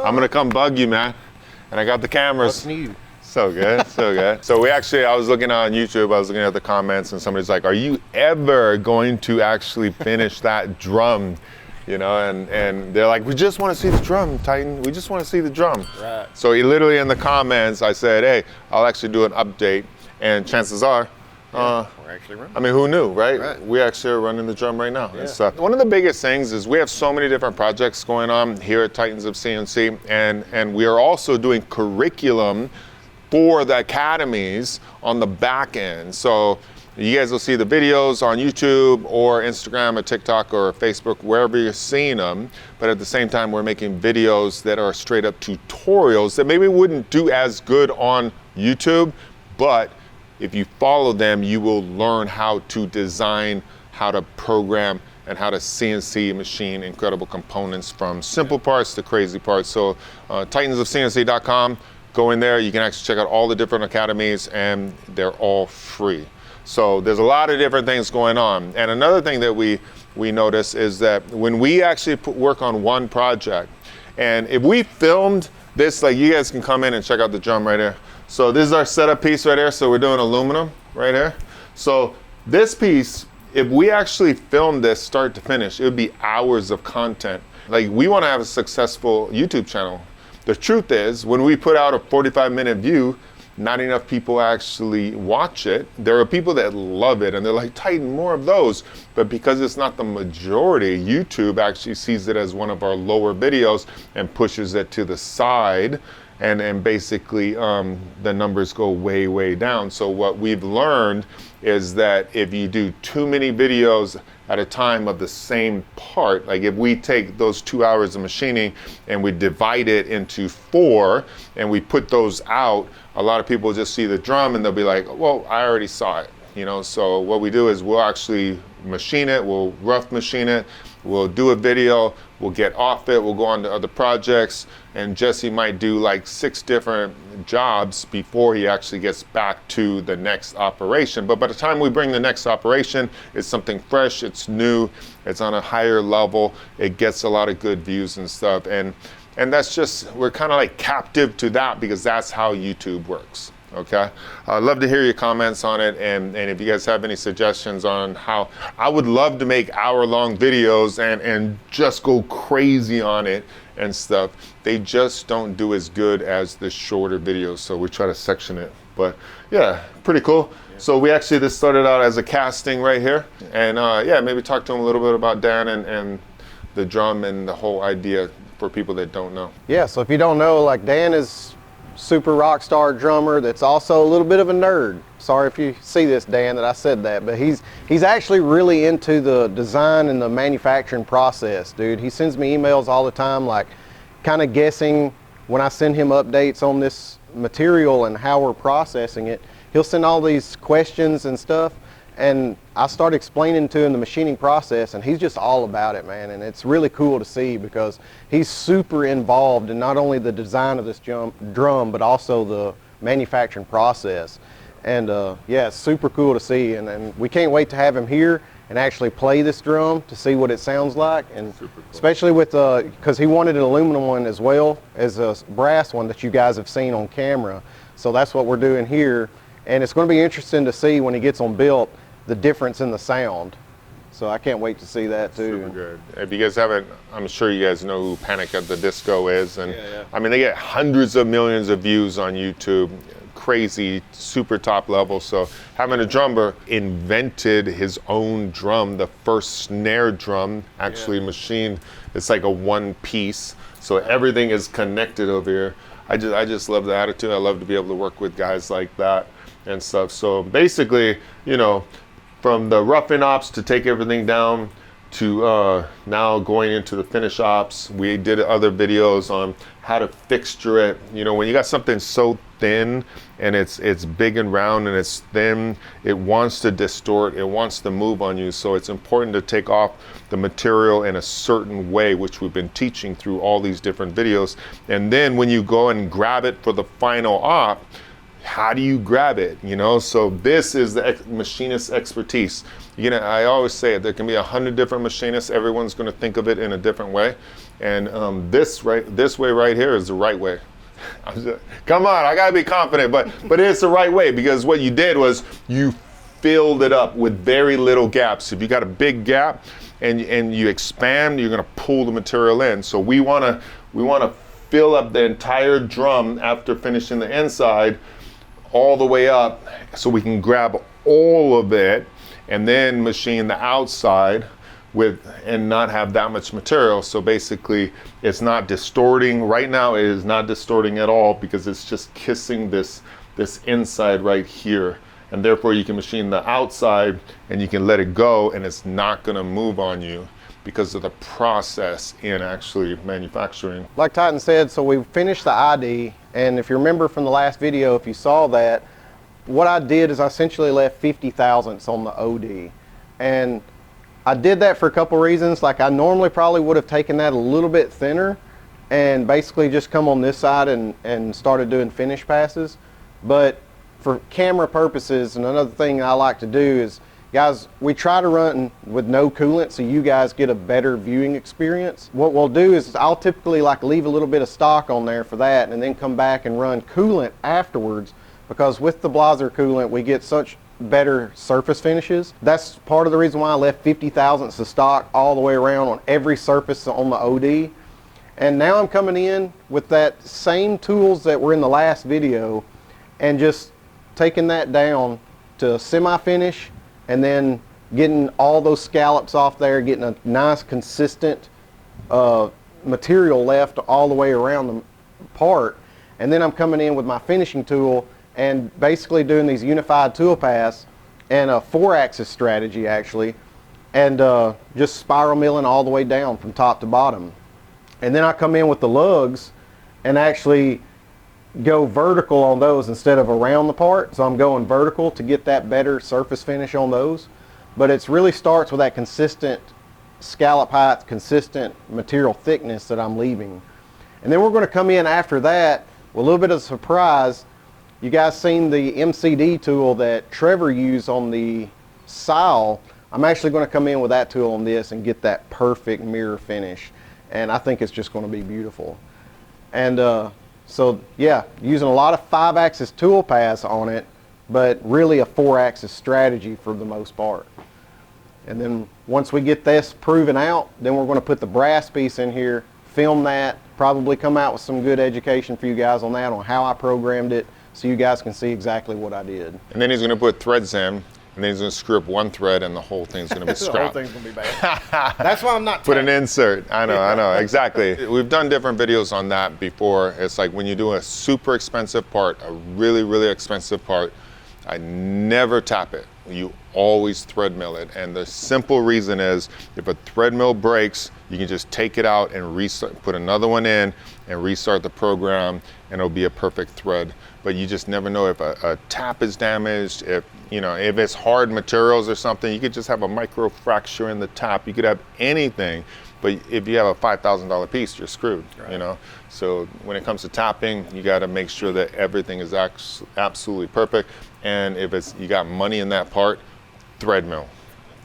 I'm gonna come bug you, man. And I got the cameras. What's new? So good, so good. So I was looking on YouTube, I was looking at the comments, and somebody's like, are you ever going to actually finish that drum? You know, and they're like, we just want to see the drum, Titan. We just want to see the drum. Right. So literally in the comments, I said, hey, I'll actually do an update. And chances are, we're actually running. I mean, who knew, right? Right. We actually are running the drum right now. Yeah. And stuff. One of the biggest things is we have so many different projects going on here at Titans of CNC, and we are also doing curriculum for the academies on the back end. So you guys will see the videos on YouTube or Instagram or TikTok or Facebook, wherever you're seeing them. But at the same time, we're making videos that are straight up tutorials that maybe wouldn't do as good on YouTube, but if you follow them, you will learn how to design, how to program, and how to CNC machine incredible components from simple parts to crazy parts. So titansofcnc.com, go in there, you can actually check out all the different academies, and they're all free. So there's a lot of different things going on. And another thing that we notice is that when we actually work on one project, and if we filmed this, like you guys can come in and check out the drum right here. So this is our setup piece right here. So we're doing aluminum right here. So this piece, if we actually filmed this start to finish, it would be hours of content. Like, we want to have a successful YouTube channel. The truth is, when we put out a 45-minute view, not enough people actually watch it. There are people that love it and they're like, Titan, more of those. But because it's not the majority, YouTube actually sees it as one of our lower videos and pushes it to the side. And basically the numbers go way, way down. So what we've learned is that if you do too many videos at a time of the same part, like if we take those 2 hours of machining and we divide it into 4 and we put those out, a lot of people just see the drum and they'll be like, well, I already saw it. You know, so what we do is we'll actually machine it, we'll rough machine it, we'll do a video, we'll get off it, we'll go on to other projects, and Jesse might do like 6 different jobs before he actually gets back to the next operation. But by the time we bring the next operation, it's something fresh, it's new, it's on a higher level, it gets a lot of good views and stuff. And that's just, we're kind of like captive to that because that's how YouTube works. Okay, I'd love to hear your comments on it, and if you guys have any suggestions on how, I would love to make hour-long videos and just go crazy on it and stuff. They just don't do as good as the shorter videos, so we try to section it. But yeah, pretty cool. Yeah. So we actually, this started out as a casting right here, and yeah, maybe talk to him a little bit about Dan and the drum and the whole idea for people that don't know. Yeah, so if you don't know, like, Dan is super rock star drummer that's also a little bit of a nerd. Sorry if you see this, Dan, that I said that, but he's actually really into the design and the manufacturing process, dude. He sends me emails all the time, like kind of guessing when I send him updates on this material and how we're processing it. He'll send all these questions and stuff, and I start explaining to him the machining process, and he's just all about it, man. And it's really cool to see because he's super involved in not only the design of this drum, but also the manufacturing process. And yeah, it's super cool to see. And we can't wait to have him here and actually play this drum to see what it sounds like. And cool. Especially with, because he wanted an aluminum one as well as a brass one that you guys have seen on camera. So that's what we're doing here. And it's going to be interesting to see when he gets on built, the difference in the sound. So I can't wait to see that too. Super good. If you guys haven't, I'm sure you guys know who Panic at the Disco is. And yeah. I mean, they get hundreds of millions of views on YouTube. Crazy, super top level. So having a drummer invented his own drum, the first snare drum actually machined. It's like a one piece. So everything is connected over here. I just love the attitude. I love to be able to work with guys like that and stuff. So basically, you know, from the roughing ops to take everything down to now going into the finish ops. We did other videos on how to fixture it. You know, when you got something so thin and it's big and round and it's thin, it wants to distort, it wants to move on you. So it's important to take off the material in a certain way, which we've been teaching through all these different videos. And then when you go and grab it for the final op, how do you grab it? You know, so this is the machinist expertise. You know, I always say it, there can be 100 different machinists. Everyone's going to think of it in a different way. And this way right here is the right way. Come on, I gotta be confident, but it's the right way, because what you did was you filled it up with very little gaps. If you got a big gap and you expand, you're gonna pull the material in. So we wanna fill up the entire drum after finishing the inside all the way up, so we can grab all of it and then machine the outside and not have that much material. So basically it's not distorting. Right now it is not distorting at all, because it's just kissing this inside right here, and therefore you can machine the outside and you can let it go, and it's not going to move on you because of the process in actually manufacturing. Like Titan said, so we finished the ID, and if you remember from the last video, if you saw that, what I did is I essentially left 50 thousandths on the OD. And I did that for a couple reasons. Like, I normally probably would have taken that a little bit thinner and basically just come on this side and started doing finish passes. But for camera purposes, and another thing I like to do is, guys, we try to run with no coolant so you guys get a better viewing experience. What we'll do is I'll typically like leave a little bit of stock on there for that, and then come back and run coolant afterwards, because with the Blazer coolant we get such better surface finishes. That's part of the reason why I left 50 thousandths of stock all the way around on every surface on the OD. And now I'm coming in with that same tools that were in the last video and just taking that down to semi-finish, and then getting all those scallops off there, getting a nice consistent material left all the way around the part. And then I'm coming in with my finishing tool and basically doing these unified tool paths and a 4-axis strategy actually, and just spiral milling all the way down from top to bottom. And then I come in with the lugs and actually go vertical on those instead of around the part. So I'm going vertical to get that better surface finish on those. But it really starts with that consistent scallop height, consistent material thickness that I'm leaving. And then we're going to come in after that with a little bit of a surprise. You guys seen the MCD tool that Trevor used on the Sile. I'm actually going to come in with that tool on this and get that perfect mirror finish. And I think it's just going to be beautiful. And so yeah, using a lot of 5-axis tool paths on it, but really a 4-axis strategy for the most part. And then once we get this proven out, then we're going to put the brass piece in here, film that, probably come out with some good education for you guys on that, on how I programmed it, so you guys can see exactly what I did. And then he's going to put threads in, and then he's going to screw up one thread, and the whole thing's going to be scrapped. The whole thing's going to be bad. That's why I'm not Put an insert. I know, exactly. We've done different videos on that before. It's like when you do a super expensive part, a really, really expensive part, I never tap it. You always thread mill it. And the simple reason is, if a thread mill breaks, you can just take it out and restart, put another one in and restart the program, and it'll be a perfect thread. But you just never know if a tap is damaged, if it's hard materials or something. You could just have a micro fracture in the tap. You could have anything, but if you have a $5,000 piece, you're screwed. Right. So when it comes to tapping, you got to make sure that everything is absolutely perfect. And if you got money in that part, thread mill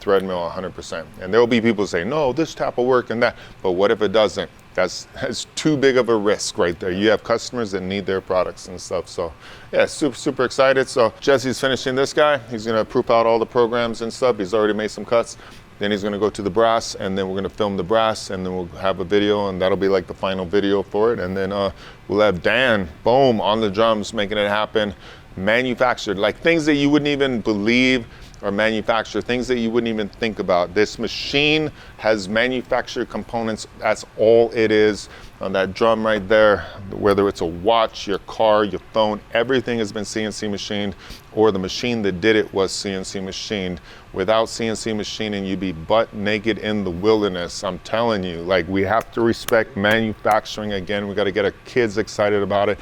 100%. And there will be people say, no, this tap will work and that, but what if it doesn't? That's too big of a risk right there. You have customers that need their products and stuff. So yeah, super excited. So Jesse's finishing this guy. He's gonna proof out all the programs and stuff. He's already made some cuts. Then he's gonna go to the brass, and then we're gonna film the brass, and then we'll have a video, and that'll be like the final video for it. And then we'll have Dan, boom, on the drums, making it happen, manufactured, like things that you wouldn't even believe or manufacture, things that you wouldn't even think about. This machine has manufactured components. That's all it is. On that drum right there, whether it's a watch, your car, your phone, everything has been CNC machined, or the machine that did it was CNC machined. Without CNC machining, you'd be butt naked in the wilderness. I'm telling you, like, we have to respect manufacturing again. We got to get our kids excited about it.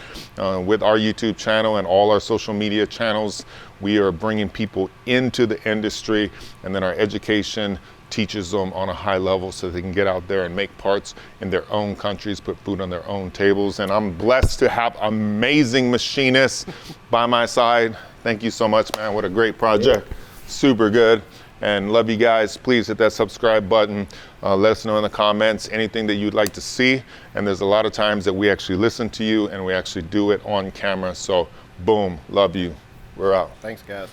With our YouTube channel and all our social media channels, we are bringing people into the industry, and then our education teaches them on a high level so they can get out there and make parts in their own countries, put food on their own tables. And I'm blessed to have amazing machinists by my side. Thank you so much, man. What a great project. Super good. and love you guys. Please hit that subscribe button. Let us know in the comments anything that you'd like to see. And there's a lot of times that we actually listen to you and we actually do it on camera. So boom, love you. We're out. Thanks, guys.